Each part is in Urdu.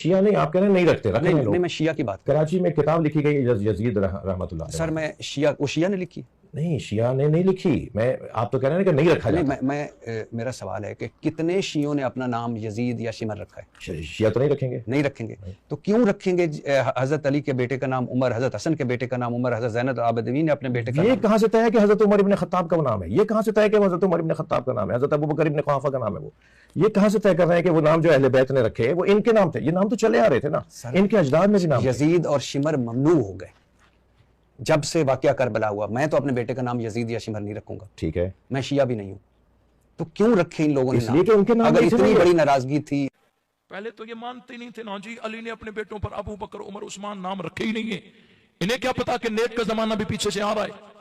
شیعہ نہیں، آپ کہہ رہے ہیں نہیں رکھتے، رکھتے ہیں لوگ. نہیں میں شیعہ کی بات کر کراچی میں کتاب لکھی گئی یزید رحمۃ اللہ علیہ. سر میں شیعہ نے لکھی نہیں، شیعہ نے نہیں لکھی. آپ تو کہہ رہے ہیں کہ نہیں رکھا جاتا. میرا سوال ہے کہ کتنے شیعوں نے اپنا نام یزید یا شمر رکھا ہے؟ شیعہ تو نہیں رکھیں گے. نہیں رکھیں گے. تو کیوں رکھیں گے حضرت علی کے بیٹے کا نام عمر، حضرت حسن کے بیٹے کا نام عمر، حضرت زین العابدین نے اپنے بیٹے کا نام. یہ کہاں سے طے ہے کہ حضرت عمر ابن خطاب کا نام ہے؟ یہ کہاں سے طے ہے کہ حضرت عمر ابن خطاب کا نام ہے؟ حضرت ابوبکر ابن قحافہ کا نام ہے. وہ یہ کہاں سے طے کر رہے ہیں کہ وہ نام جو اہل بیت نے رکھے وہ ان کے نام تھے؟ یہ نام تو چلے آ رہے تھے نا، ان کے اجداد میں بھی نام. یزید اور شمر ممنوع ہو گئے جب سے واقعہ کربلا ہوا. میں تو اپنے بیٹے کا نام یزید یا شمر نہیں رکھوں گا. ٹھیک ہے، میں شیعہ بھی نہیں ہوں. تو کیوں رکھے ان لوگوں نے اس لیے کہ ان کے نام اگر اتنی بڑی ناراضگی تھی؟ پہلے تو یہ مانتے نہیں تھے نا جی علی نے اپنے بیٹوں پر ابو بکر عمر عثمان نام رکھے ہی نہیں ہے. انہیں کیا پتا کہ نیٹ کا زمانہ بھی پیچھے سے آ رہا ہے.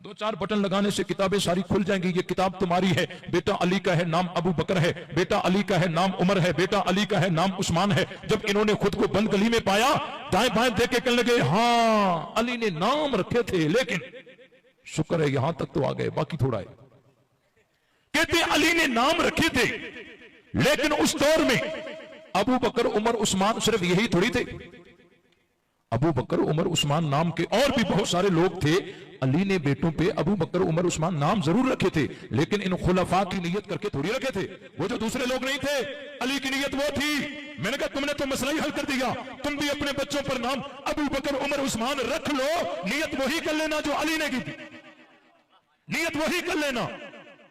2-4 بٹن لگانے سے کتابیں ساری کھل جائیں گی. یہ کتاب تمہاری ہے، بیٹا علی کا ہے نام ابو بکر ہے، بیٹا علی کا ہے نام عمر ہے، بیٹا علی کا ہے نام عثمان ہے. جب انہوں نے خود کو بند گلی میں پایا، دائیں بائیں دیکھ کے کہنے لگے ہاں علی نے نام رکھے تھے، لیکن شکر ہے یہاں تک تو آ گئے، باقی تھوڑا ہے. کہتے علی نے نام رکھے تھے، لیکن اس دور میں ابو بکر عمر عثمان صرف یہی تھوڑی تھے. ابو بکر عمر عثمان نام کے اور بھی بہت سارے لوگ تھے. علی نے بیٹوں پہ ابو بکر عمر عثمان نام ضرور رکھے تھے، لیکن ان خلفاء کی نیت کر کے تھوڑی رکھے تھے. وہ جو دوسرے لوگ نہیں تھے، علی کی نیت وہ تھی. میں نے کہا تم نے تو مسئلہ ہی حل کر دیا، تم بھی اپنے بچوں پر نام ابو بکر عمر عثمان رکھ لو. نیت وہی کر لینا جو علی نے کی تھی، نیت وہی کر لینا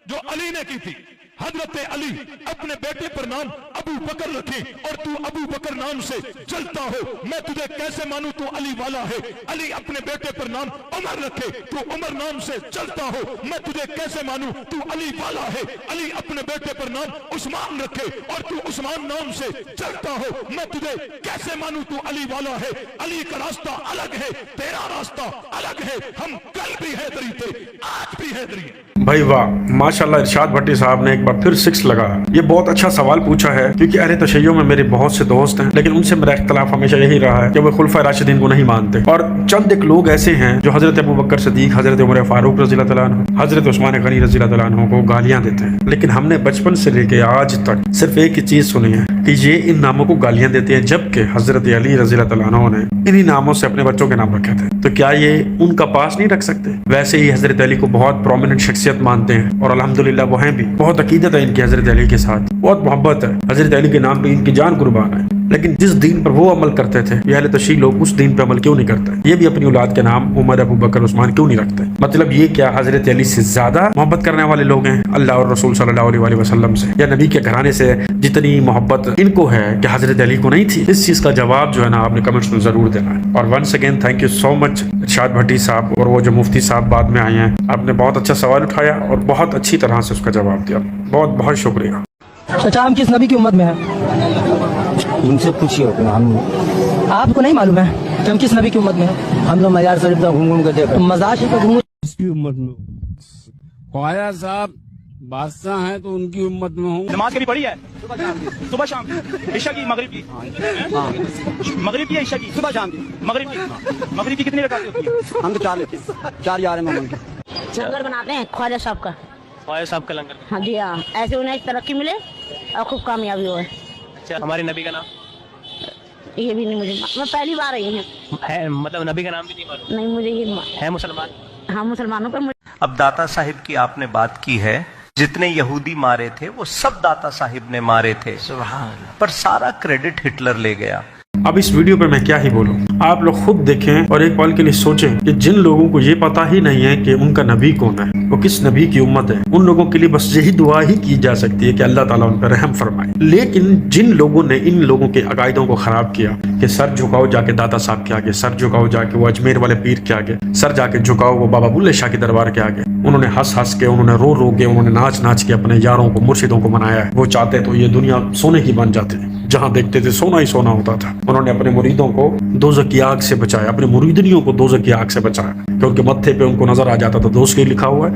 جو علی نے کی تھی. حضرت علی اپنے بیٹے پر نام ابو بکر رکھے اور تو ابو بکر نام سے چلتا ہو، میں تجھے کیسے مانوں تو علی والا ہے. علی اپنے بیٹے پر نام عمر رکھے، تو عمر نام سے چلتا ہو، میں تجھے کیسے مانوں تو علی والا ہے. علی اپنے بیٹے پر نام عثمان رکھے اور تو عثمان نام سے چلتا ہو، میں تجھے کیسے مانوں تو علی والا ہے. علی کا راستہ الگ ہے، تیرا راستہ الگ ہے. ہم کل بھی حیدری تھے، آج بھی حیدری ہیں. بھائی واہ ماشاءاللہ، ارشاد بھٹی صاحب نے ایک بار پھر 6 لگا. یہ بہت اچھا سوال پوچھا ہے، کیونکہ اہل تشیع میں میرے بہت سے دوست ہیں، لیکن ان سے میرا اختلاف ہمیشہ یہی رہا ہے کہ وہ خلفائے راشدین کو نہیں مانتے. اور چند ایک لوگ ایسے ہیں جو حضرت ابو بکر صدیق، حضرت عمر فاروق رضی اللہ تعالیٰ عنہ، حضرت عثمان غنی رضی اللہ تعالیٰ عنہ کو گالیاں دیتے ہیں. لیکن ہم نے بچپن سے لے کے آج تک صرف ایک ہی چیز سنی ہے کہ یہ ان ناموں کو گالیاں دیتے ہیں، جبکہ حضرت علی رضی اللہ تعالیٰ عنہ نے انہی ناموں سے اپنے بچوں کے نام رکھے تھے. تو کیا یہ ان کا پاس نہیں رکھ سکتے؟ ویسے ہی حضرت علی کو بہت پرومیننٹ شخصیت مانتے ہیں، اور الحمدللہ وہ ہیں بھی. بہت عقیدت ہے ان کی حضرت علی کے ساتھ، بہت محبت ہے. حضرت علی کے نام پہ ان کی جان قربان ہے. لیکن جس دین پر وہ عمل کرتے تھے، یہ اہل تشیع لوگ اس دین پہ عمل کیوں نہیں کرتے؟ یہ بھی اپنی اولاد کے نام عمر، ابو بکر، عثمان کیوں نہیں رکھتے؟ مطلب یہ کیا حضرت علی سے زیادہ محبت کرنے والے لوگ ہیں اللہ اور رسول صلی اللہ علیہ وآلہ وسلم سے، یا نبی کے گھرانے سے جتنی محبت ان کو ہے کہ حضرت علی کو نہیں تھی؟ اس چیز کا جواب جو ہے نا آپ نے کمنٹس میں ضرور دینا ہے. اور once again thank you so much Irshad Bhatti صاحب اور وہ جو مفتی صاحب بعد میں آئے ہیں. آپ نے بہت اچھا سوال اٹھایا اور بہت اچھی طرح سے اس کا جواب دیا. بہت بہت شکریہ. چچا ہم کس نبی کی امت میں ہیں؟ ان سے پوچھیے، آپ کو نہیں معلوم ہے کہ ہم کس نبی کی امت میں ہیں؟ ہم تو مزار شریف کا گھوم کے دیکھا. مزار شریف کا گھوم اس کی امت میں خواجہ صاحب بادشاہ ہیں تو ان کی امت میں ہوں. نماز کبھی پڑھی ہے؟ صبح شام کی، عشاء کی، مغرب کی، مغرب کی، عشاء کی، صبح شام کی، مغرب کی کتنی رکعتیں ہوتی ہیں؟ ہم تو 4 لیتے ہیں، 4 یار ہیں محمد کے. لنگر بناتے ہیں خواجہ صاحب کا. خواجہ صاحب کا لنگر. ہاں جی ہاں، ایسے انہیں ترقی ملے اور خوب کامیابی ہوئے. اچھا، ہمارے نبی کا نام یہ بھی نہیں مجھے، میں پہلی بار آئی ہوں. ہے، مطلب نبی کا نام بھی نہیں معلوم؟ نہیں مجھے یہ ہے مسلمان. ہاں مسلمانوں کا. اب داتا صاحب کی آپ نے بات کی ہے، جتنے یہودی مارے تھے وہ سب داتا صاحب نے مارے تھے، سبحان اللہ، پر سارا کریڈٹ ہٹلر لے گیا. اب اس ویڈیو پہ میں کیا ہی بولوں، آپ لوگ خود دیکھیں اور ایک پل کے لیے سوچیں کہ جن لوگوں کو یہ پتا ہی نہیں ہے کہ ان کا نبی کون ہے، وہ کس نبی کی امت ہے، ان لوگوں کے لیے بس یہی دعا ہی کی جا سکتی ہے کہ اللہ تعالیٰ ان پر رحم فرمائے. لیکن جن لوگوں نے ان لوگوں کے عقائدوں کو خراب کیا کہ سر جھکاؤ جا کے داتا صاحب کے آگے، سر جھکاؤ جا کے وہ اجمیر والے پیر کے آگے، سر جا کے جھکاؤ وہ بابا بلے شاہ کے دربار کے آگے، انہوں نے ہنس ہنس کے، انہوں نے رو رو کے، انہوں نے ناچ ناچ کے اپنے یاروں کو، مرشدوں کو منایا ہے. وہ چاہتے تو یہ دنیا سونے کی بن جاتی، جہاں دیکھتے تھے سونا ہی سونا ہوتا تھا. انہوں نے اپنے مریدوں کو دوزخ کی آگ سے بچایا، اپنے مریدنیوں کو دوزخ کی آگ سے بچایا کہ ان کے متھے پہ ان کو نظر آ جاتا تھا دوزخ لکھا ہوا ہے،